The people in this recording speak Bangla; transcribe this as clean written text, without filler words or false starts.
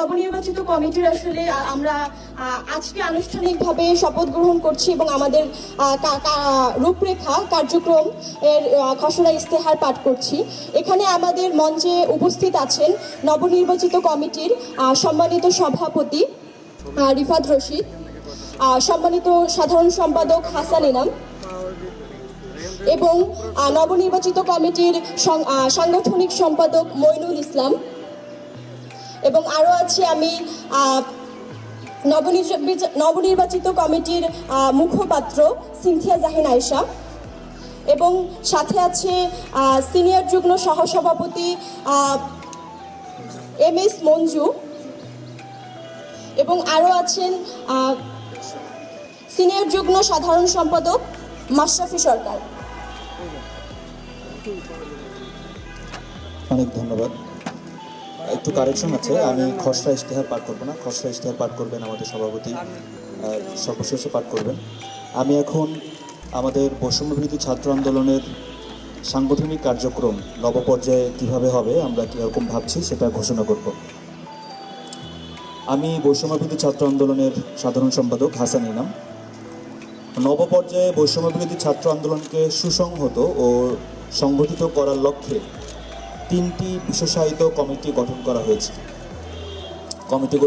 নবনির্বাচিত কমিটির আসলে আমরা আজকে আনুষ্ঠানিকভাবে শপথ গ্রহণ করছি এবং আমাদের রূপরেখা কার্যক্রম এর খসড়া ইস্তেহার পাঠ করছি। এখানে আমাদের মঞ্চে উপস্থিত আছেন নবনির্বাচিত কমিটির সম্মানিত সভাপতি রিফাত রশিদ, সম্মানিত সাধারণ সম্পাদক হাসান ইনাম এবং নবনির্বাচিত কমিটির সাংগঠনিক সম্পাদক মইনুল ইসলাম, এবং আরও আছি আমি নবনির্বাচিত কমিটির মুখপাত্র সিনথিয়া জাহিন আয়েশা, এবং সাথে আছে সিনিয়র যুগ্ম সহসভাপতি MS মঞ্জু, এবং আরও আছেন সিনিয়র যুগ্ম সাধারণ সম্পাদক মাশরাফি সরকার। অনেক ধন্যবাদ। একটু কারেকশন আছে, আমি খসড়া ইশতেহার পাঠ করবো না, খসড়া ইশতেহার পাঠ করবেন আমাদের সভাপতি, সর্বশেষে পাঠ করবেন। আমি এখন আমাদের বৈষম্যবিরোধী ছাত্র আন্দোলনের সাংগঠনিক কার্যক্রম নবপর্যায়ে কীভাবে হবে, আমরা কীরকম ভাবছি সেটা ঘোষণা করব। আমি বৈষম্যবিরোধী ছাত্র আন্দোলনের সাধারণ সম্পাদক হাসান ইনাম। নবপর্যায়ে বৈষম্যবিরোধী ছাত্র আন্দোলনকে সুসংহত ও সংগঠিত করার লক্ষ্যে 3টি বিশেষায়িত কমিটি গঠন করা হয়েছে। কমিটিগুলো